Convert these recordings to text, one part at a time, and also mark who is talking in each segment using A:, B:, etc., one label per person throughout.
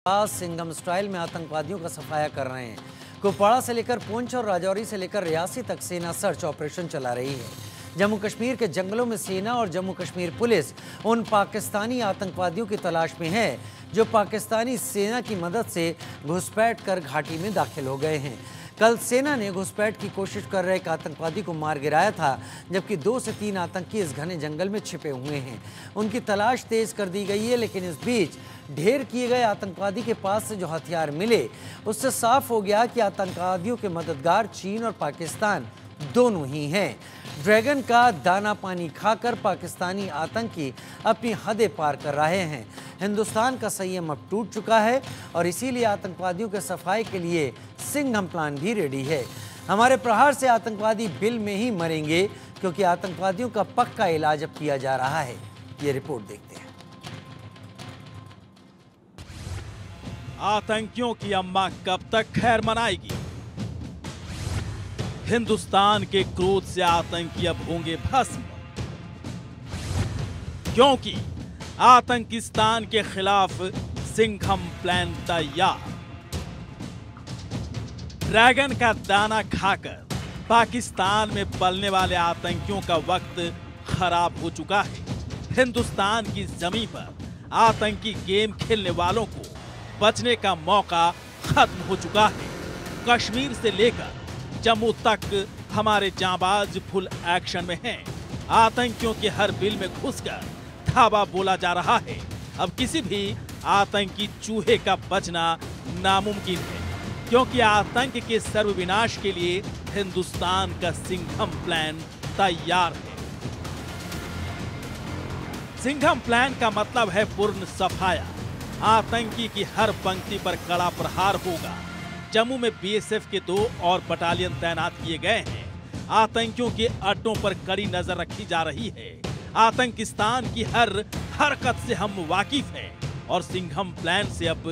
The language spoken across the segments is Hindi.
A: सिंघम स्टाइल में आतंकवादियों का सफाया कर रहे हैं। कुपवाड़ा से लेकर पुंछ और राजौरी से लेकर रियासी तक सेना सर्च ऑपरेशन चला रही है। जम्मू कश्मीर के जंगलों में सेना और जम्मू कश्मीर पुलिस उन पाकिस्तानी आतंकवादियों की तलाश में है जो पाकिस्तानी सेना की मदद से घुसपैठ कर घाटी में दाखिल हो गए हैं। कल सेना ने घुसपैठ की कोशिश कर रहे एक आतंकवादी को मार गिराया था, जबकि 2 से 3 आतंकी इस घने जंगल में छिपे हुए हैं। उनकी तलाश तेज कर दी गई है, लेकिन इस बीच ढेर किए गए आतंकवादी के पास से जो हथियार मिले उससे साफ हो गया कि आतंकवादियों के मददगार चीन और पाकिस्तान दोनों ही हैं। ड्रैगन का दाना पानी खाकर पाकिस्तानी आतंकी अपनी हदें पार कर रहे हैं। हिंदुस्तान का संयम अब टूट चुका है और इसीलिए आतंकवादियों के सफाई के लिए सिंघम प्लान भी रेडी है। हमारे प्रहार से आतंकवादी बिल में ही मरेंगे, क्योंकि आतंकवादियों का पक्का इलाज अब किया जा रहा है। ये रिपोर्ट देखते हैं।
B: आतंकियों की अम्मा कब तक खैर मनाएगी? हिंदुस्तान के क्रोध से आतंकी अब होंगे भस्म, क्योंकि आतंकिस्तान के खिलाफ सिंघम प्लान तैयार। ड्रैगन का दाना खाकर पाकिस्तान में पलने वाले आतंकियों का वक्त खराब हो चुका है। हिंदुस्तान की जमीन पर आतंकी गेम खेलने वालों को बचने का मौका खत्म हो चुका है। कश्मीर से लेकर जम्मू तक हमारे जांबाज फुल एक्शन में हैं। आतंकियों के हर बिल में घुसकर धावा बोला जा रहा है। अब किसी भी आतंकी चूहे का बचना नामुमकिन है, क्योंकि आतंक के सर्वविनाश के लिए हिंदुस्तान का सिंघम प्लान तैयार है। सिंघम प्लान का मतलब है पूर्ण सफाया। आतंकी की हर पंक्ति पर कड़ा प्रहार होगा। जम्मू में बीएसएफ के 2 और बटालियन तैनात किए गए हैं। आतंकियों के अड्डों पर कड़ी नजर रखी जा रही है। आतंकिस्तान की हर हरकत से हम वाकिफ हैं और सिंघम प्लान से अब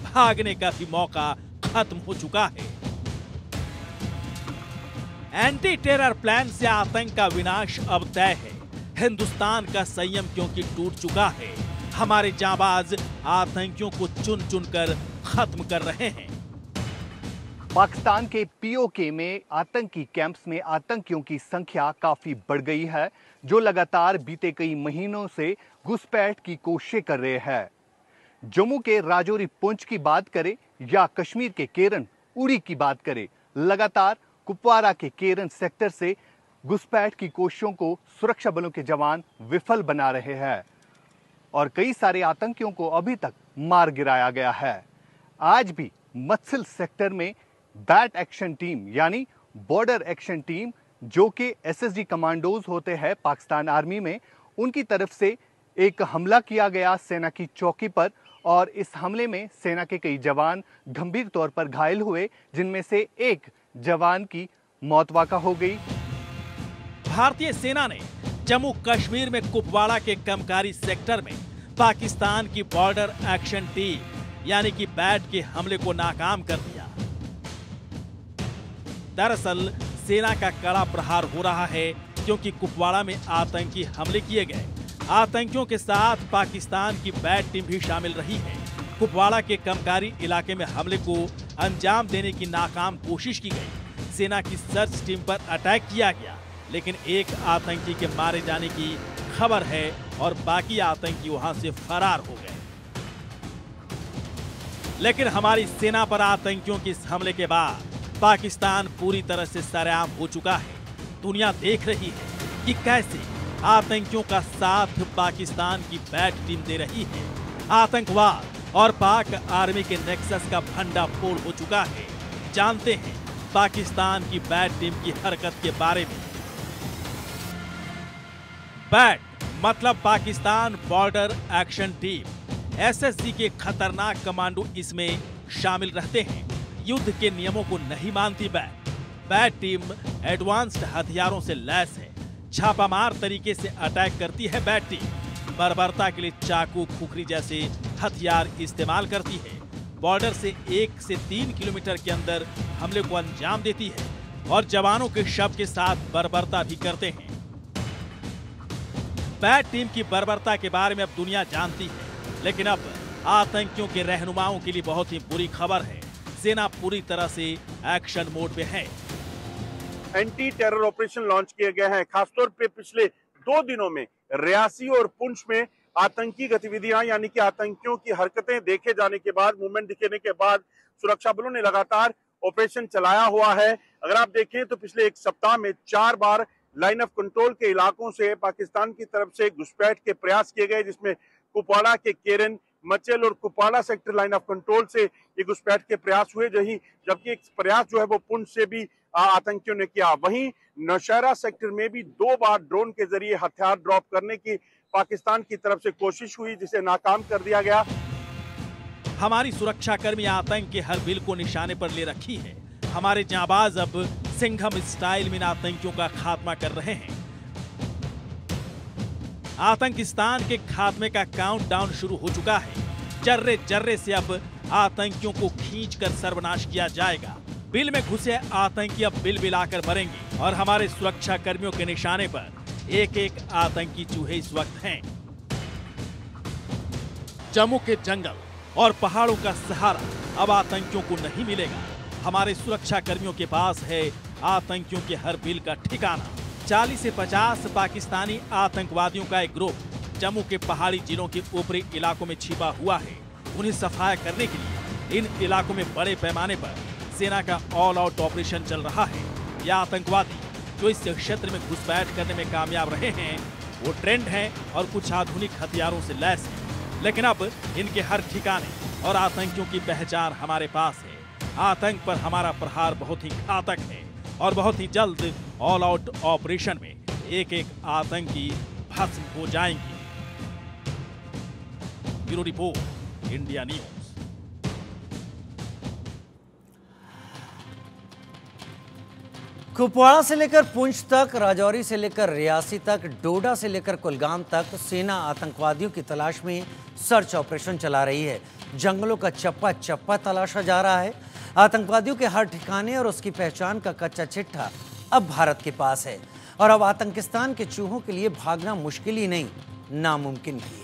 B: भागने का भी मौका खत्म हो चुका है। एंटी टेरर प्लान से आतंक का विनाश अब तय है। हिंदुस्तान का संयम क्योंकि टूट चुका है, हमारे जांबाज आतंकियों को चुन चुनकर खत्म कर रहे हैं।
C: पाकिस्तान के पीओके में आतंकी कैंप्स में आतंकियों की संख्या काफी बढ़ गई है, जो लगातार बीते कई महीनों से घुसपैठ की कोशिश कर रहे हैं। जम्मू के राजौरी पुंछ की बात करें या कश्मीर के केरन उड़ी की बात करें, लगातार कुपवाड़ा के केरन सेक्टर से घुसपैठ की कोशिशों को सुरक्षा बलों के जवान विफल बना रहे हैं और कई सारे आतंकियों को अभी तक मार गिराया गया है। आज भी मत्सिल सेक्टर में बैट एक्शन टीम यानी बॉर्डर एक्शन टीम, जो कि एसएसजी कमांडोज होते हैं पाकिस्तान आर्मी में, उनकी तरफ से एक हमला किया गया सेना की चौकी पर और इस हमले में सेना के कई जवान गंभीर तौर पर घायल हुए, जिनमें से एक जवान की मौत वाक़ा हो गई।
B: भारतीय सेना ने जम्मू कश्मीर में कुपवाड़ा के कमकारी सेक्टर में पाकिस्तान की बॉर्डर एक्शन टीम यानी कि बैट के हमले को नाकाम कर दिया। दरअसल सेना का कड़ा प्रहार हो रहा है, क्योंकि कुपवाड़ा में आतंकी हमले किए गए। आतंकियों के साथ पाकिस्तान की बैट टीम भी शामिल रही है। कुपवाड़ा के कमकारी इलाके में हमले को अंजाम देने की नाकाम कोशिश की गई। सेना की सर्च टीम पर अटैक किया गया, लेकिन एक आतंकी के मारे जाने की खबर है और बाकी आतंकी वहां से फरार हो गए। लेकिन हमारी सेना पर आतंकियों के इस हमले के बाद पाकिस्तान पूरी तरह से सरेआम हो चुका है। दुनिया देख रही है कि कैसे आतंकियों का साथ पाकिस्तान की बैट टीम दे रही है। आतंकवाद और पाक आर्मी के नेक्सस का भंडाफोड़ हो चुका है। जानते हैं पाकिस्तान की बैट टीम की हरकत के बारे में। बैट मतलब Pakistan border action team. SSG के खतरनाक कमांडो इसमें शामिल रहते हैं। युद्ध के नियमों को नहीं मानती बैट टीम एडवांस्ड हथियारों से लैस है। छापामार तरीके से अटैक करती है बैट टीम। बर्बरता के लिए चाकू, खुखरी जैसे हथियार इस्तेमाल करती है। बॉर्डर से 1 से 3 किलोमीटर के अंदर हमले को अंजाम देती है और जवानों के शव के साथ बर्बरता भी करते हैं। बैट टीम की बर्बरता के बारे में अब दुनिया जानती है, लेकिन अब आतंकियों के रहनुमाओं के लिए बहुत ही बुरी खबर है। सेना पूरी तरह से एक्शन मोड में है।
D: एंटी टेरर ऑपरेशन लॉन्च किए गए हैं। खासतौर पे पिछले 2 दिनों में रियासी और पुंछ में आतंकी गतिविधियां यानी कि आतंकियों की हरकतें देखे जाने के बाद, मूवमेंट दिखने के बाद सुरक्षा बलों ने लगातार ऑपरेशन चलाया हुआ है। अगर आप देखें तो पिछले 1 सप्ताह में 4 बार लाइन ऑफ कंट्रोल के इलाकों से पाकिस्तान की तरफ से घुसपैठ के प्रयास किए गए, जिसमें कुपवाड़ा के केरन, मचेल और Kupwara sector line of control से ये घुसपैठ के प्रयास हुए। जबकि एक प्रयास जो है वो पुंछ से भी आतंकियों ने किया। वहीं नौशहरा सेक्टर में भी 2 बार ड्रोन के जरिए हथियार ड्रॉप करने की पाकिस्तान की तरफ से कोशिश हुई, जिसे नाकाम कर दिया गया।
B: हमारी सुरक्षाकर्मी आतंक के हर बिल को निशाने पर ले रखी है। हमारे जांबाज अब सिंघम स्टाइल में आतंकियों का खात्मा कर रहे हैं। आतंकिस्तान के खात्मे का काउंटडाउन शुरू हो चुका है। जर्रे जर्रे से अब आतंकियों को खींचकर सर्वनाश किया जाएगा। बिल में घुसे आतंकी अब बिल बिलाकर मरेंगे और हमारे सुरक्षा कर्मियों के निशाने पर एक एक आतंकी चूहे इस वक्त हैं। जम्मू के जंगल और पहाड़ों का सहारा अब आतंकियों को नहीं मिलेगा। हमारे सुरक्षा कर्मियों के पास है आतंकियों के हर बिल का ठिकाना। 40 से 50 पाकिस्तानी आतंकवादियों का एक ग्रुप जम्मू के पहाड़ी जिलों के ऊपरी इलाकों में छिपा हुआ है। उन्हें सफाया करने के लिए इन इलाकों में बड़े पैमाने पर सेना का ऑल आउट ऑपरेशन चल रहा है। ये आतंकवादी जो इस क्षेत्र में घुसपैठ करने में कामयाब रहे हैं, वो ट्रेंड हैं और कुछ आधुनिक हथियारों से लैस हैं। लेकिन अब इनके हर ठिकाने और आतंकियों की पहचान हमारे पास है। आतंक पर हमारा प्रहार बहुत ही घातक है और बहुत ही जल्द ऑल आउट ऑपरेशन में एक एक आतंकी भस्म हो जाएंगे। Bureau report, India news.
A: Kupwara से लेकर पुंछ तक, राजौरी से लेकर रियासी तक, डोडा से लेकर कुलगाम तक सेना आतंकवादियों की तलाश में सर्च ऑपरेशन चला रही है। जंगलों का चप्पा चप्पा तलाशा जा रहा है। आतंकवादियों के हर ठिकाने और उसकी पहचान का कच्चा चिट्ठा अब भारत के पास है और अब आतंकिस्तान के चूहों के लिए भागना मुश्किल ही नहीं, नामुमकिन भी है।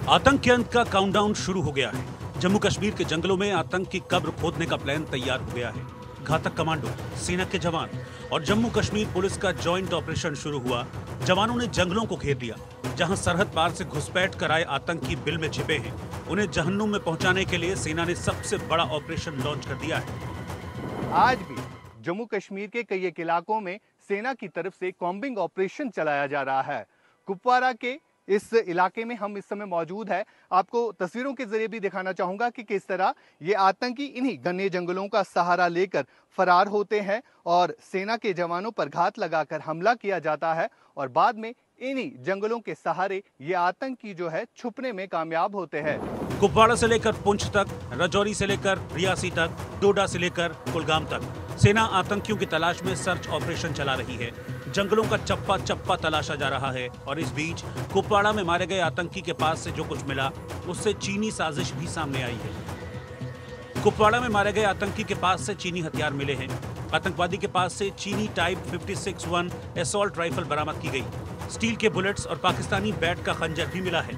E: आतंक के अंत का काउंटडाउन शुरू हो गया है। जम्मू कश्मीर के जंगलों में आतंक की कब्र खोदने का प्लान तैयार हो गया है। घातक कमांडो, सेना के जवान और जम्मू कश्मीर पुलिस का जॉइंट ऑपरेशन शुरू हुआ। जवानों ने जंगलों को घेर लिया। जहां सरहद पार से घुसपैठ कर आए आतंकी बिल में छिपे हैं, उन्हें जहन्नुम में पहुंचाने के लिए सेना ने सबसे बड़ा ऑपरेशन लॉन्च कर दिया है।
C: आज भी जम्मू कश्मीर के कई एक इलाकों में सेना की तरफ से कॉम्बिंग ऑपरेशन चलाया जा रहा है। कुपवाड़ा के इस इलाके में हम इस समय मौजूद है। आपको तस्वीरों के जरिए भी दिखाना चाहूंगा कि किस तरह ये आतंकी इन्हीं घने जंगलों का सहारा लेकर फरार होते हैं और सेना के जवानों पर घात लगाकर हमला किया जाता है और बाद में इन्हीं जंगलों के सहारे ये आतंकी जो है छुपने में कामयाब होते हैं।
E: कुपवाड़ा से लेकर पुंछ तक, राजौरी से लेकर रियासी तक, डोडा से लेकर कुलगाम तक सेना आतंकियों की तलाश में सर्च ऑपरेशन चला रही है। जंगलों का चप्पा चप्पा तलाशा जा रहा है और इस बीच कुपवाड़ा में मारे गए आतंकी के पास से जो कुछ मिला उससे चीनी साजिश भी सामने आई है। कुपवाड़ा में मारे गए आतंकी के पास से चीनी हथियार मिले हैं। आतंकवादी के पास से चीनी टाइप 56-1 असॉल्ट राइफल बरामद की गई। स्टील के बुलेट्स और पाकिस्तानी बैट का खंजर भी मिला है।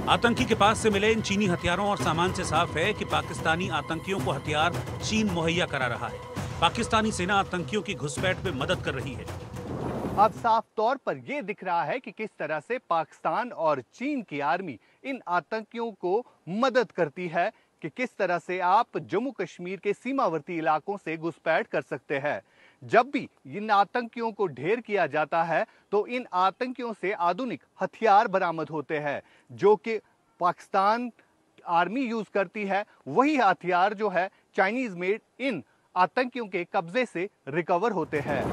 E: आतंकी के पास से मिले इन चीनी हथियारों और सामान से साफ है कि पाकिस्तानी आतंकियों को हथियार चीन मुहैया करा रहा है। पाकिस्तानी सेना आतंकियों की घुसपैठ में मदद कर रही है।
C: अब साफ तौर पर यह दिख रहा है कि किस तरह से पाकिस्तान और चीन की आर्मी इन आतंकियों को मदद करती है कि किस तरह से आप जम्मू कश्मीर के सीमावर्ती इलाकों से घुसपैठ कर सकते हैं। जब भी इन आतंकियों को ढेर किया जाता है तो इन आतंकियों से आधुनिक हथियार बरामद होते हैं जो कि पाकिस्तान आर्मी यूज करती है। वही हथियार जो है चाइनीज मेड इन आतंकियों के कब्जे से रिकवर होते हैं।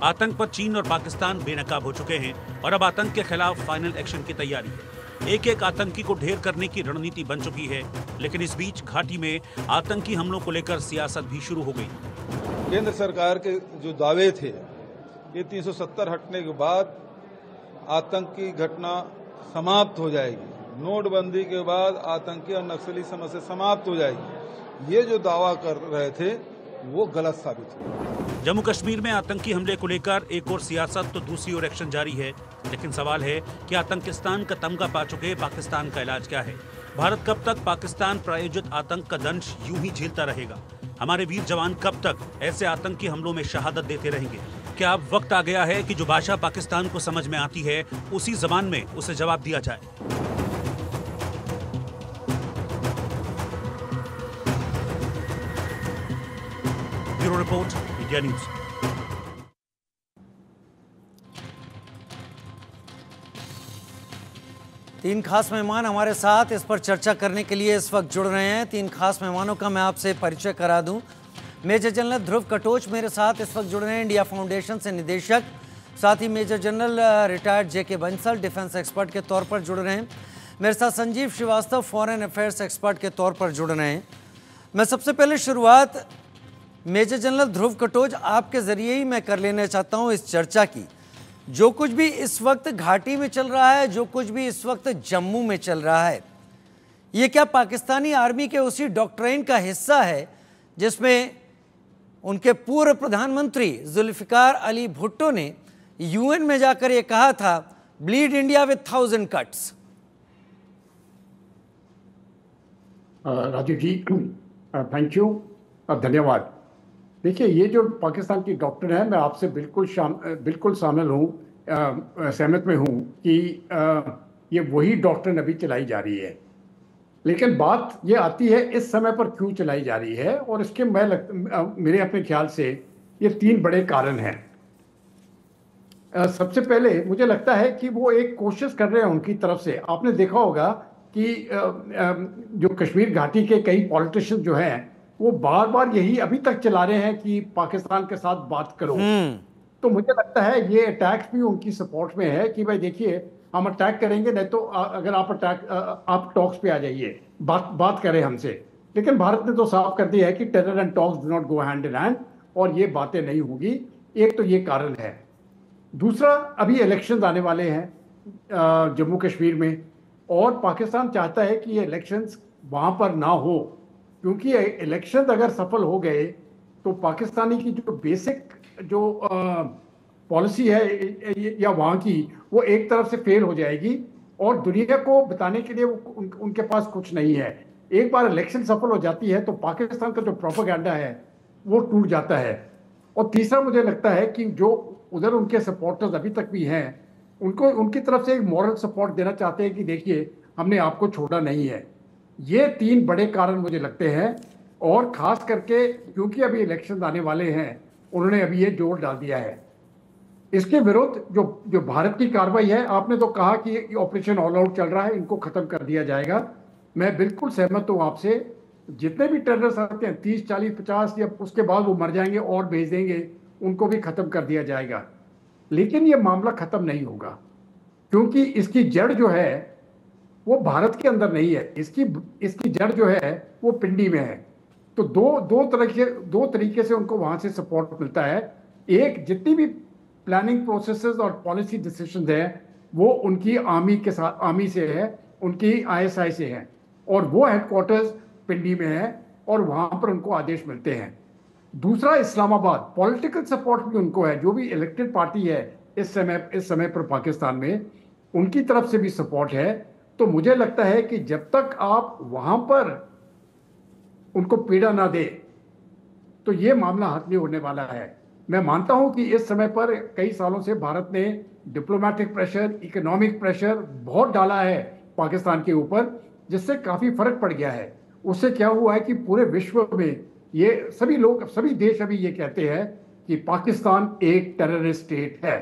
E: आतंक पर चीन और पाकिस्तान बेनकाब हो चुके हैं और अब आतंक के खिलाफ फाइनल एक्शन की तैयारी है। एक एक आतंकी को ढेर करने की रणनीति बन चुकी है, लेकिन इस बीच घाटी में आतंकी हमलों को लेकर सियासत भी शुरू हो गई।
F: केंद्र सरकार के जो दावे थे, ये 370 हटने के बाद आतंक की घटना समाप्त हो जाएगी, नोटबंदी के बाद आतंकी और नक्सली समस्या समाप्त हो जाएगी, ये जो दावा कर रहे थे वो गलत साबित हुई।
E: जम्मू कश्मीर में आतंकी हमले को लेकर एक और सियासत तो दूसरी ओर एक्शन जारी है, लेकिन सवाल है कि आतंकिस्तान का तमगा पा चुके पाकिस्तान का इलाज क्या है। भारत कब तक पाकिस्तान प्रायोजित आतंक का दंश यूं ही झेलता रहेगा? हमारे वीर जवान कब तक ऐसे आतंकी हमलों में शहादत देते रहेंगे? क्या अब वक्त आ गया है कि जो भाषा पाकिस्तान को समझ में आती है उसी जबान में उसे जवाब दिया जाए? Bureau report, India news.
A: तीन खास मेहमान हमारे साथ इस पर चर्चा करने के लिए इस वक्त जुड़ रहे हैं। तीन खास मेहमानों का मैं आपसे परिचय करा दूं। मेजर जनरल ध्रुव कटोच मेरे साथ इस वक्त जुड़ रहे हैं, इंडिया फाउंडेशन से निदेशक। साथ ही major general retired JK Bansal defence expert के तौर पर जुड़ रहे हैं। मेरे साथ Sanjeev Srivastava foreign affairs expert के तौर पर जुड़ रहे हैं। मैं सबसे पहले शुरुआत मेजर जनरल ध्रुव कटोच आपके ज़रिए ही मैं कर लेना चाहता हूँ इस चर्चा की। जो कुछ भी इस वक्त घाटी में चल रहा है, जो कुछ भी इस वक्त जम्मू में चल रहा है, ये क्या पाकिस्तानी आर्मी के उसी डॉक्ट्राइन का हिस्सा है जिसमें उनके पूर्व प्रधानमंत्री जुल्फिकार अली भुट्टो ने यूएन में जाकर ये कहा था, bleed India with 1000 cuts?
G: Rajiv ji, thank you, धन्यवाद। देखिए, ये जो पाकिस्तान की डॉक्टर है, मैं आपसे बिल्कुल शामिल हूँ, सहमत में हूँ कि ये वही डॉक्टर अभी चलाई जा रही है। लेकिन बात ये आती है इस समय पर क्यों चलाई जा रही है, और इसके मेरे अपने ख्याल से ये तीन बड़े कारण हैं। सबसे पहले मुझे लगता है कि वो एक कोशिश कर रहे हैं उनकी तरफ से। आपने देखा होगा कि जो कश्मीर घाटी के कई पॉलिटिशियन जो हैं वो बार बार यही अभी तक चला रहे हैं कि पाकिस्तान के साथ बात करो। तो मुझे लगता है ये अटैक्स भी उनकी सपोर्ट में है कि भाई देखिए, हम अटैक करेंगे, नहीं तो अगर आप टॉक्स पे आ जाइए, बात करें हमसे। लेकिन भारत ने तो साफ कर दिया है कि terror and talks do not go hand in hand, और ये बातें नहीं होगी। एक तो ये कारण है। दूसरा, अभी इलेक्शंस आने वाले हैं जम्मू कश्मीर में, और पाकिस्तान चाहता है कि ये इलेक्शंस वहाँ पर ना हो, क्योंकि इलेक्शन अगर सफल हो गए तो पाकिस्तानी की जो बेसिक जो पॉलिसी है या वहाँ की, वो एक तरफ से फेल हो जाएगी, और दुनिया को बताने के लिए उनके पास कुछ नहीं है। एक बार इलेक्शन सफल हो जाती है तो पाकिस्तान का जो प्रोपेगेंडा है वो टूट जाता है। और तीसरा, मुझे लगता है कि जो उधर उनके सपोर्टर्स अभी तक भी हैं, उनको उनकी तरफ से एक मॉरल सपोर्ट देना चाहते हैं कि देखिए, हमने आपको छोड़ा नहीं है। ये तीन बड़े कारण मुझे लगते हैं, और खास करके क्योंकि अभी इलेक्शन आने वाले हैं, उन्होंने अभी ये जोर डाल दिया है। इसके विरुद्ध जो भारत की कार्रवाई है, आपने तो कहा कि ऑपरेशन ऑल आउट चल रहा है, इनको खत्म कर दिया जाएगा। मैं बिल्कुल सहमत हूँ आपसे। जितने भी टेररिस्ट आते हैं 30, 40, 50 या उसके बाद वो मर जाएंगे और भेज देंगे, उनको भी खत्म कर दिया जाएगा। लेकिन ये मामला खत्म नहीं होगा, क्योंकि इसकी जड़ जो है वो भारत के अंदर नहीं है। इसकी जड़ जो है वो पिंडी में है। तो दो तरीके से उनको वहां से सपोर्ट मिलता है। एक, जितनी भी प्लानिंग प्रोसेसेस और पॉलिसी डिसीजंस हैं वो उनकी आर्मी से है, उनकी ISI से है, और वो हेडक्वार्टर्स पिंडी में है, और वहां पर उनको आदेश मिलते हैं। दूसरा, इस्लामाबाद, पॉलिटिकल सपोर्ट भी उनको है। जो भी इलेक्टेड पार्टी है इस समय पर पाकिस्तान में, उनकी तरफ से भी सपोर्ट है। तो मुझे लगता है कि जब तक आप वहां पर उनको पीड़ा ना दे, तो ये मामला हल नहीं होने वाला है। मैं मानता हूं कि इस समय पर कई सालों से भारत ने डिप्लोमेटिक प्रेशर, इकोनॉमिक प्रेशर बहुत डाला है पाकिस्तान के ऊपर, जिससे काफी फर्क पड़ गया है। उससे क्या हुआ है कि पूरे विश्व में ये सभी देश अभी ये कहते हैं कि पाकिस्तान एक टेररिस्ट स्टेट है।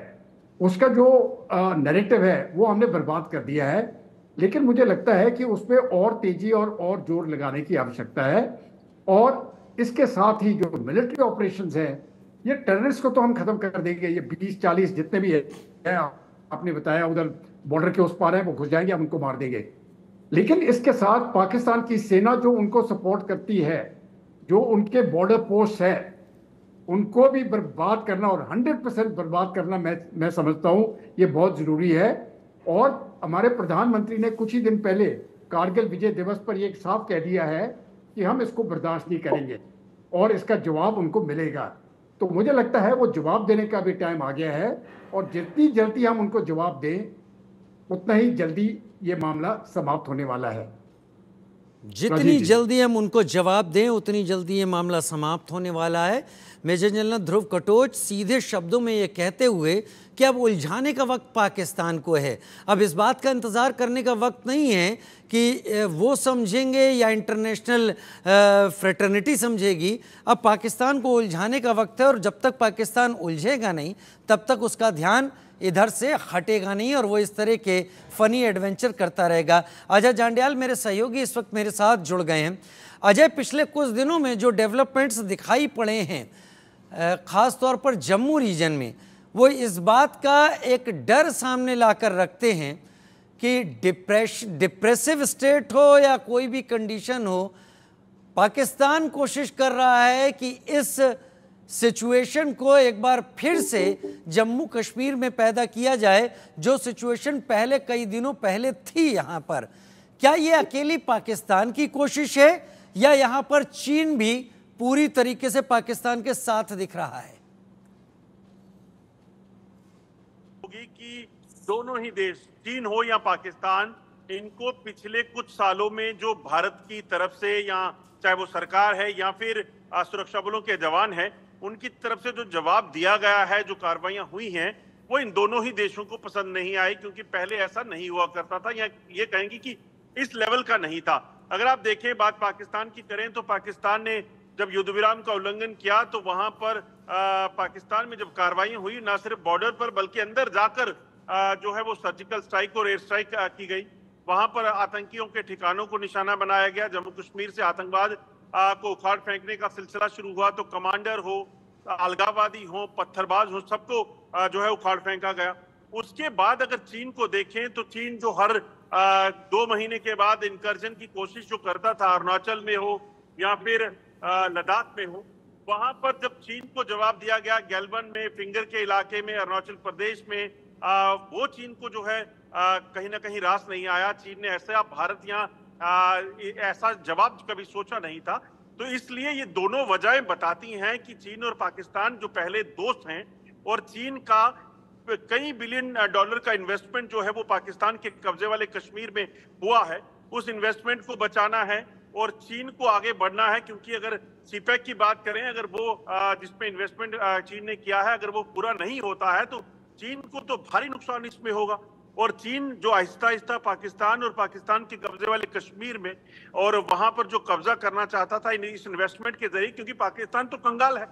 G: उसका जो नैरेटिव है वो हमने बर्बाद कर दिया है। लेकिन मुझे लगता है कि उस पर और तेजी और जोर लगाने की आवश्यकता है। और इसके साथ ही जो मिलिट्री ऑपरेशंस हैं, ये टेररिस्ट को तो हम खत्म कर देंगे। ये 20-40 जितने भी है, आपने बताया उधर बॉर्डर के उस पार है, वो घुस जाएंगे, हम उनको मार देंगे। लेकिन इसके साथ पाकिस्तान की सेना जो उनको सपोर्ट करती है, जो उनके बॉर्डर पोस्ट है, उनको भी बर्बाद करना, और 100% बर्बाद करना मैं समझता हूं ये बहुत जरूरी है। और हमारे प्रधानमंत्री ने कुछ ही दिन पहले कारगिल विजय दिवस पर ये साफ कह दिया है कि हम इसको बर्दाश्त नहीं करेंगे। और इसका जवाब उनको मिलेगा। तो मुझे लगता है वो जवाब देने का भी टाइम आ गया है, और जितनी जल्दी हम उनको जवाब दें उतना ही जल्दी ये मामला समाप्त होने वाला है।
A: जितनी जल्दी हम उनको जवाब दें उतनी जल्दी ये मामला समाप्त होने वाला है। मेजर जनरल ध्रुव कटोच सीधे शब्दों में ये कहते हुए कि अब उलझाने का वक्त पाकिस्तान को है, अब इस बात का इंतज़ार करने का वक्त नहीं है कि वो समझेंगे या इंटरनेशनल फ्रेटर्निटी समझेगी। अब पाकिस्तान को उलझाने का वक्त है, और जब तक पाकिस्तान उलझेगा नहीं तब तक उसका ध्यान इधर से हटेगा नहीं, और वो इस तरह के फ़नी एडवेंचर करता रहेगा। अजय जांडियाल मेरे सहयोगी इस वक्त मेरे साथ जुड़ गए हैं। अजय, पिछले कुछ दिनों में जो डेवलपमेंट्स दिखाई पड़े हैं ख़ास तौर पर जम्मू रीजन में, वो इस बात का एक डर सामने लाकर रखते हैं कि डिप्रेसिव स्टेट हो या कोई भी कंडीशन हो, पाकिस्तान कोशिश कर रहा है कि इस सिचुएशन को एक बार फिर से जम्मू कश्मीर में पैदा किया जाए, जो सिचुएशन पहले कई दिनों पहले थी यहाँ पर। क्या ये अकेली पाकिस्तान की कोशिश है या यहाँ पर चीन भी पूरी तरीके से पाकिस्तान के साथ दिख रहा है?
D: होगी कि दोनों ही देश, चीन हो या पाकिस्तान, इनको पिछले कुछ सालों में जो भारत की तरफ से, या चाहे वो सरकार है या फिर सुरक्षा बलों के जवान हैं, उनकी तरफ से जो जवाब दिया गया है, जो कार्रवाइयां हुई हैं, वो इन दोनों ही देशों को पसंद नहीं आई, क्योंकि पहले ऐसा नहीं हुआ करता था, या ये कहेंगे कि इस लेवल का नहीं था। अगर आप देखें, बात पाकिस्तान की करें तो पाकिस्तान ने जब युद्ध विराम का उल्लंघन किया तो वहां पर पाकिस्तान में जब कार्रवाई हुई, ना सिर्फ बॉर्डर पर बल्कि अंदर जाकर जो है वो सर्जिकल स्ट्राइक और एयर स्ट्राइक की गई। वहां पर आतंकियों के ठिकानों को निशाना बनाया गया। जम्मू कश्मीर से आतंकवाद को उखाड़ फेंकने का सिलसिला शुरू हुआ, तो कमांडर हो, अलगाववादी हो, पत्थरबाज हो, सबको जो है उखाड़ फेंका गया। उसके बाद अगर चीन को देखें तो चीन जो हर 2 महीने के बाद इंकर्जन की कोशिश जो करता था, अरुणाचल में हो या फिर लद्दाख में हो, वहां पर जब चीन को जवाब दिया गया, गैल्वन में, फिंगर के इलाके में, अरुणाचल प्रदेश में, वो चीन को जो है कहीं ना कहीं रास नहीं आया। चीन ने ऐसा भारत यहाँ ऐसा जवाब कभी सोचा नहीं था। तो इसलिए ये दोनों वजहें बताती हैं कि चीन और पाकिस्तान जो पहले दोस्त हैं, और चीन का कई बिलियन डॉलर का इन्वेस्टमेंट जो है वो पाकिस्तान के कब्जे वाले कश्मीर में हुआ है, उस इन्वेस्टमेंट को बचाना है और चीन को आगे बढ़ना है। क्योंकि अगर सीपैक की बात करें, अगर वो जिसमें इन्वेस्टमेंट चीन ने किया है, अगर वो पूरा नहीं होता है तो चीन को तो भारी नुकसान इसमें होगा। और चीन जो आहिस्ता आहिस्ता पाकिस्तान और पाकिस्तान के कब्जे वाले कश्मीर में और वहां पर जो कब्जा करना चाहता था इस इन्वेस्टमेंट के जरिए, क्योंकि पाकिस्तान तो कंगाल है,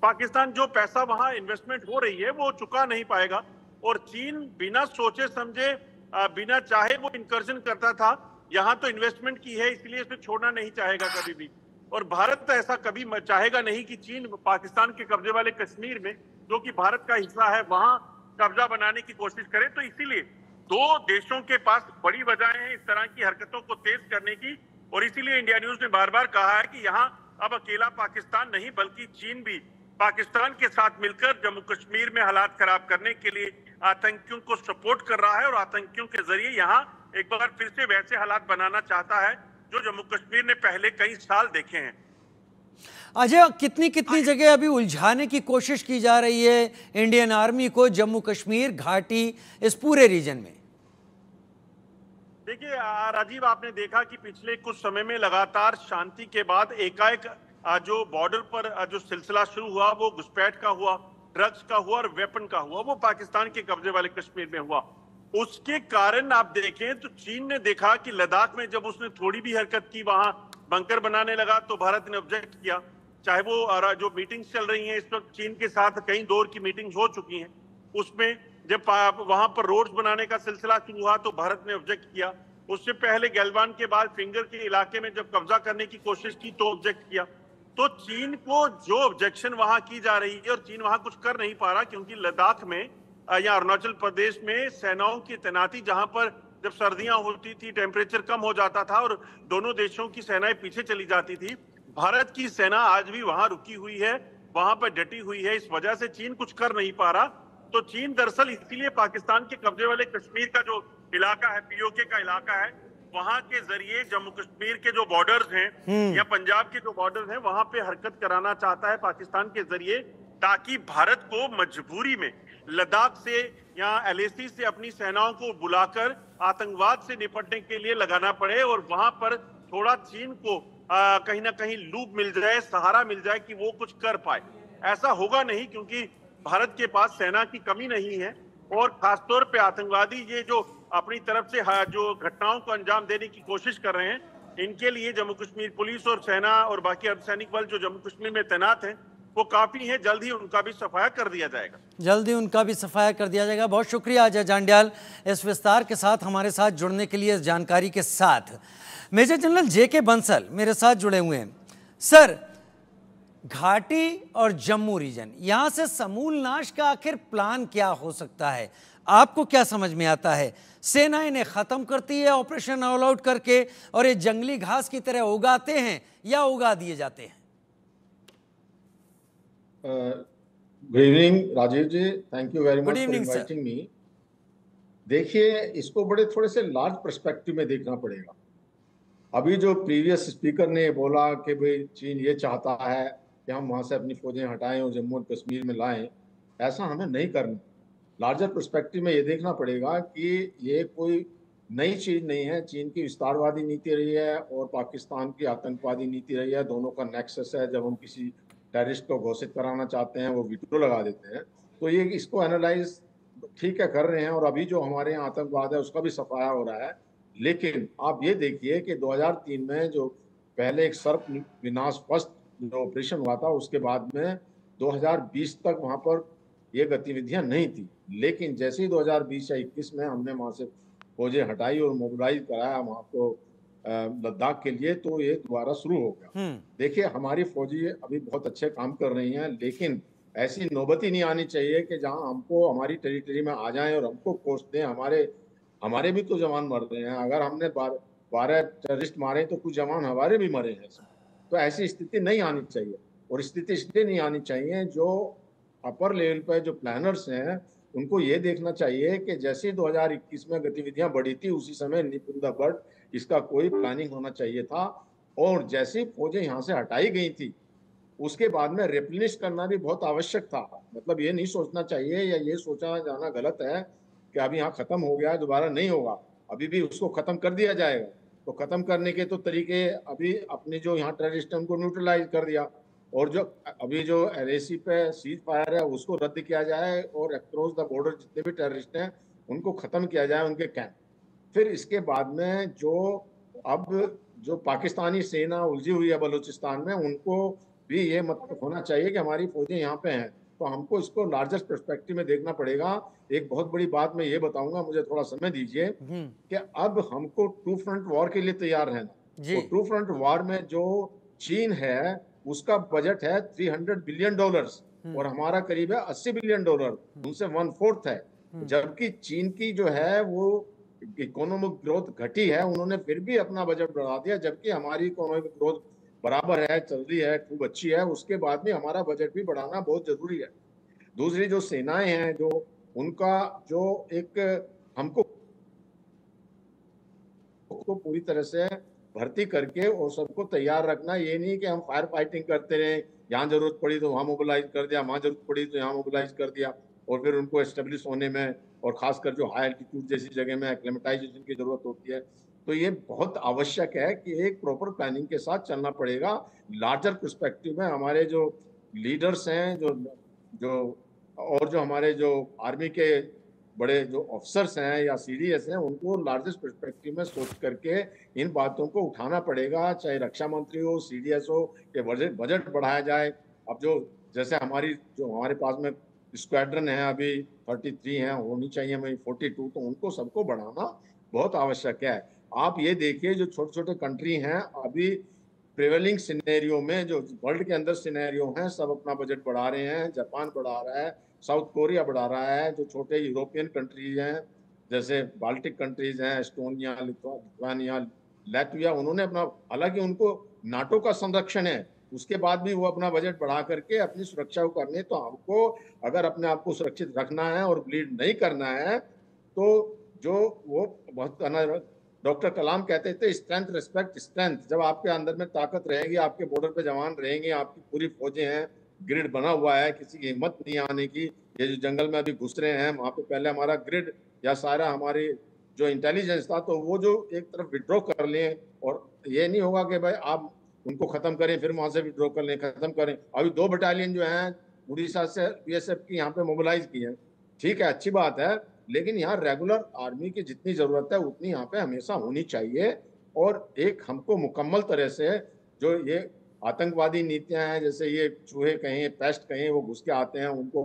D: पाकिस्तान जो पैसा वहां इन्वेस्टमेंट हो रही है वो चुका नहीं पाएगा। और चीन बिना सोचे समझे, बिना चाहे वो इंकर्जन करता था। यहाँ तो इन्वेस्टमेंट की है, इसलिए इसे छोड़ना नहीं चाहेगा कभी भी। और भारत तो ऐसा कभी चाहेगा नहीं कि चीन पाकिस्तान के कब्जे वाले कश्मीर में, जो कि भारत का हिस्सा है, वहां कब्जा बनाने की कोशिश करे। तो इसीलिए दो देशों के पास बड़ी वजहें हैं इस तरह की हरकतों को तेज करने की। और इसीलिए इंडिया न्यूज ने बार बार कहा है कि यहाँ अब अकेला पाकिस्तान नहीं बल्कि चीन भी पाकिस्तान के साथ मिलकर जम्मू कश्मीर में हालात खराब करने के लिए आतंकियों को सपोर्ट कर रहा है और आतंकियों के जरिए यहाँ एक बार फिर से वैसे हालात बनाना चाहता है जो जम्मू कश्मीर ने पहले कई साल देखे हैं।
A: अजय, कितनी जगह अभी उलझाने की कोशिश की जा रही है इंडियन आर्मी को, जम्मू कश्मीर घाटी, इस पूरे रीजन में?
D: देखिए राजीव, आपने देखा कि पिछले कुछ समय में लगातार शांति के बाद एकाएक जो बॉर्डर पर जो सिलसिला शुरू हुआ वो घुसपैठ का हुआ, ड्रग्स का हुआ और वेपन का हुआ, वो पाकिस्तान के कब्जे वाले कश्मीर में हुआ। उसके कारण आप देखें तो चीन ने देखा कि लद्दाख में जब उसने थोड़ी भी हरकत की, वहां बंकर बनाने लगा, तो भारत ने ऑब्जेक्ट किया। चाहे वो जो मीटिंग्स चल रही हैं इस वक्त चीन के साथ, कई दौर की मीटिंग्स हो चुकी हैं, उसमें जब वहां पर रोड्स बनाने का सिलसिला शुरू हुआ तो भारत ने ऑब्जेक्ट किया। उससे पहले गैल्वान के बाद फिंगर के इलाके में जब कब्जा करने की कोशिश की तो ऑब्जेक्ट किया। तो चीन को जो ऑब्जेक्शन वहां की जा रही है, और चीन वहां कुछ कर नहीं पा रहा, क्योंकि लद्दाख में या अरुणाचल प्रदेश में सेनाओं की तैनाती, जहां पर जब सर्दियां होती थी टेम्परेचर कम हो जाता था और दोनों देशों की सेनाएं पीछे चली जाती थी, भारत की सेना आज भी वहां रुकी हुई है, वहां पर डटी हुई है। इस वजह से चीन कुछ कर नहीं पा रहा। तो चीन दरअसल इसीलिए पाकिस्तान के कब्जे वाले कश्मीर का जो इलाका है, पीओके का इलाका है, वहां के जरिए जम्मू कश्मीर के जो बॉर्डर्स हैं या पंजाब के जो बॉर्डर्स हैं वहां पे हरकत कराना चाहता है पाकिस्तान के जरिए, ताकि भारत को मजबूरी में लद्दाख से या एलएसी से अपनी सेनाओं को बुलाकर आतंकवाद से निपटने के लिए लगाना पड़े और वहां पर थोड़ा चीन को कहीं ना कहीं लूप मिल जाए, सहारा मिल जाए कि वो कुछ कर पाए। ऐसा होगा नहीं, क्योंकि भारत के पास सेना की कमी नहीं है और खासतौर पे आतंकवादी ये जो अपनी तरफ से जो घटनाओं को अंजाम देने की कोशिश कर रहे हैं, इनके लिए जम्मू कश्मीर पुलिस और सेना और बाकी अर्धसैनिक बल जो जम्मू कश्मीर में तैनात हैं वो काफी है। जल्द ही उनका भी सफाया कर दिया जाएगा।
A: जल्दी उनका भी सफाया कर दिया जाएगा। बहुत शुक्रिया अजय जांड्याल इस विस्तार के साथ हमारे साथ जुड़ने के लिए, इस जानकारी के साथ। मेजर जनरल जेके बंसल मेरे साथ जुड़े हुए हैं। सर, घाटी और जम्मू रीजन, यहां से समूल नाश का आखिर प्लान क्या हो सकता है? आपको क्या समझ में आता है? सेना इन्हें खत्म करती है ऑपरेशन ऑल आउट करके और ये जंगली घास की तरह उगाते हैं या उगा दिए जाते हैं?
H: Good evening Rajiv ji, thank you very much for inviting me. देखिए, इसको बड़े थोड़े से लार्ज पर्सपेक्टिव में देखना पड़ेगा। अभी जो प्रीवियस स्पीकर ने बोला कि भाई चीन ये चाहता है कि हम वहाँ से अपनी फौजें हटाएं और जम्मू और कश्मीर में लाएं, ऐसा हमें नहीं करना। लार्जर पर्सपेक्टिव में ये देखना पड़ेगा कि ये कोई नई चीज़ नहीं है। चीन की विस्तारवादी नीति रही है और पाकिस्तान की आतंकवादी नीति रही है, दोनों का नेक्सस है। जब हम किसी टेररिस्ट को घोषित कराना चाहते हैं वो वीटो लगा देते हैं। तो ये इसको एनालाइज ठीक है कर रहे हैं और अभी जो हमारे यहाँ आतंकवाद है उसका भी सफाया हो रहा है। लेकिन आप ये देखिए कि 2003 में जो पहले एक सर्प विनाश फर्स्ट जो ऑपरेशन हुआ था, उसके बाद में 2020 तक वहाँ पर ये गतिविधियां नहीं थी। लेकिन जैसे ही 2020 या 21 में हमने वहाँ से फौजें हटाई और मोबिलाइज कराया वहाँ को लद्दाख के लिए, तो ये दोबारा शुरू हो गया। देखिए, हमारी फौजी अभी बहुत अच्छे काम कर रही हैं, लेकिन ऐसी नौबत ही नहीं आनी चाहिए कि जहाँ हमको हमारी टेरिटरी में आ जाएं और हमको कोस दें। हमारे भी तो जवान मर रहे हैं। अगर हमने 12 टेररिस्ट मारे तो कुछ जवान हमारे भी मरे हैं। तो ऐसी स्थिति नहीं आनी चाहिए। और स्थिति इसलिए नहीं आनी चाहिए, जो अपर लेवल पर जो प्लानर्स हैं उनको ये देखना चाहिए कि जैसे 2021 में गतिविधियां बढ़ी थी, उसी समय निप इन द बड इसका कोई प्लानिंग होना चाहिए था। और जैसे फौजें यहाँ से हटाई गई थी, उसके बाद में रिप्लेनिश करना भी बहुत आवश्यक था। मतलब ये नहीं सोचना चाहिए या ये सोचा जाना गलत है कि अभी यहाँ खत्म हो गया, दोबारा नहीं होगा। अभी भी उसको खत्म कर दिया जाएगा। तो खत्म करने के तो तरीके, अभी अपने जो यहाँ टेररिस्ट हैं उनको न्यूट्रलाइज कर दिया, और जो अभी जो एलएसी पे सीज फायर है उसको रद्द किया जाए और अक्रॉस द बॉर्डर जितने भी टेररिस्ट हैं उनको खत्म किया जाए, उनके कैंप। फिर इसके बाद में जो पाकिस्तानी सेना उलझी हुई है बलूचिस्तान में, उनको भी ये मतलब होना चाहिए कि हमारी फौजें यहाँ पे हैं। तो हमको इसको लार्जर पर्सपेक्टिव में देखना पड़ेगा। एक बहुत बड़ी बात मैं ये बताऊंगा, मुझे थोड़ा समय दीजिए, कि अब हमको टू फ्रंट वॉर के लिए तैयार रहना। तो टू फ्रंट वॉर में जो चीन है उसका बजट है $300 बिलियन और हमारा करीब है $80 बिलियन, उनसे 1/4 है। जबकि चीन की जो है वो इकोनॉमिक ग्रोथ घटी है, उन्होंने फिर भी अपना बजट बढ़ा दिया, जबकि हमारी इकोनॉमिक ग्रोथ बराबर है, चल रही है, खूब अच्छी है। उसके बाद में हमारा बजट भी बढ़ाना बहुत जरूरी है। दूसरी जो सेनाएं हैं, जो उनका जो एक हमको पूरी तरह से भर्ती करके और सबको तैयार रखना। ये नहीं कि हम फायर फाइटिंग करते रहे, यहाँ जरूरत पड़ी तो वहाँ मोबिलाइज कर दिया, वहाँ जरूरत पड़ी तो यहाँ मोबिलाइज कर दिया, और फिर उनको एस्टेब्लिश होने में और खासकर जो हाई एल्टीट्यूड जैसी जगह में एक्लेमेटाइजेशन की जरूरत होती है। तो ये बहुत आवश्यक है कि एक प्रॉपर प्लानिंग के साथ चलना पड़ेगा। लार्जर पर्सपेक्टिव में हमारे जो लीडर्स हैं, जो हमारे जो आर्मी के बड़े जो ऑफिसर्स हैं या सीडीएस हैं, उनको लार्जेस्ट पर्सपेक्टिव में सोच करके इन बातों को उठाना पड़ेगा। चाहे रक्षा मंत्री हो, सीडीएस हो, कि बजट बढ़ाया जाए। अब जैसे हमारे पास में स्क्वाड्रन है, अभी 33 हैं, होनी चाहिए हमें 42, तो उनको सबको बढ़ाना बहुत आवश्यक है। आप ये देखिए, जो छोटे छोटे कंट्री हैं, अभी प्रिवेलिंग सिनेरियो में जो वर्ल्ड के अंदर सिनेरियो हैं, सब अपना बजट बढ़ा रहे हैं। जापान बढ़ा रहा है, साउथ कोरिया बढ़ा रहा है, जो छोटे यूरोपियन कंट्रीज हैं जैसे बाल्टिक कंट्रीज हैं, एस्टोनिया, लिथुआनिया, लैटविया, उन्होंने अपना, हालांकि उनको नाटो का संरक्षण है, उसके बाद भी वो अपना बजट बढ़ा करके अपनी सुरक्षा को करने। तो हमको अगर अपने आप को सुरक्षित रखना है और ब्लीड नहीं करना है, तो जो वो बहुत डॉक्टर कलाम कहते थे स्ट्रेंथ रिस्पेक्ट स्ट्रेंथ। जब आपके अंदर में ताकत रहेगी, आपके बॉर्डर पे जवान रहेंगे, आपकी पूरी फौजें हैं, ग्रिड बना हुआ है, किसी की हिम्मत नहीं आने की। ये जो जंगल में अभी घुस रहे हैं, वहां पे पहले हमारा ग्रिड या सारा हमारे जो इंटेलिजेंस था, तो वो जो एक तरफ विड्रॉ कर लें, और ये नहीं होगा कि भाई आप उनको खत्म करें फिर वहां से विड्रॉ कर लें, खत्म करें। अभी 2 बटालियन जो है उड़ीसा से बीएसएफ की यहाँ पे मोबिलाइज की है, ठीक है, अच्छी बात है, लेकिन यहाँ रेगुलर आर्मी की जितनी जरूरत है उतनी यहाँ पे हमेशा होनी चाहिए। और एक हमको मुकम्मल तरह से जो ये आतंकवादी नीतियां हैं, जैसे ये चूहे कहें, पेस्ट कहें, वो घुस के आते हैं, उनको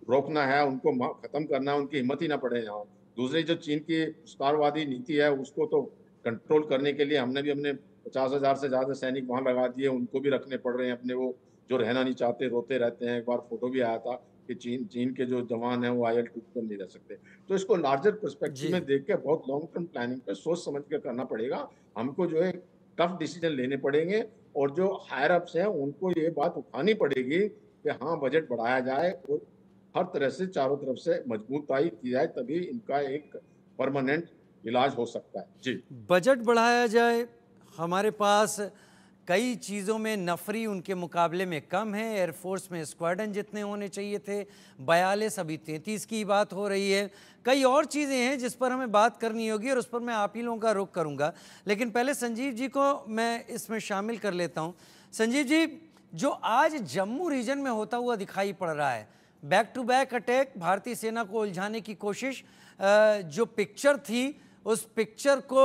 H: रोकना है, उनको खत्म करना है, उनकी हिम्मत ही ना पड़े यहाँ। दूसरी जो चीन की विस्तारवादी नीति है, उसको तो कंट्रोल करने के लिए हमने भी अपने 50,000 से ज्यादा सैनिक वहां लगा दिए, उनको भी रखने पड़ रहे हैं अपने, वो जो रहना नहीं चाहते, रोते रहते हैं। एक बार फोटो भी आया था कि चीन के जो जवान हैं वो IL-2 पर नहीं रह सकते। तो इसको लार्जर पर्सपेक्टिव में देख के बहुत लॉन्ग टर्म प्लानिंग पे सोच समझ के करना पड़ेगा। हमको जो है टफ डिसीजन लेने पड़ेंगे, और जो हायर अप्स हैं उनको ये बात उठानी पड़ेगी कि हाँ, बजट बढ़ाया जाए और हर तरह से चारों तरफ से मजबूताई की जाए, तभी इनका एक परमानेंट इलाज हो सकता है। जी,
A: बजट बढ़ाया जाए। हमारे पास कई चीज़ों में नफरी उनके मुकाबले में कम है। एयरफोर्स में स्क्वाड्रन जितने होने चाहिए थे 42, अभी 33 की बात हो रही है। कई और चीज़ें हैं जिस पर हमें बात करनी होगी, और उस पर मैं आप ही लोगों का रुख करूंगा। लेकिन पहले संजीव जी को मैं इसमें शामिल कर लेता हूं। संजीव जी, जो आज जम्मू रीजन में होता हुआ दिखाई पड़ रहा है, बैक टू बैक अटैक, भारतीय सेना को उलझाने की कोशिश, जो पिक्चर थी उस पिक्चर को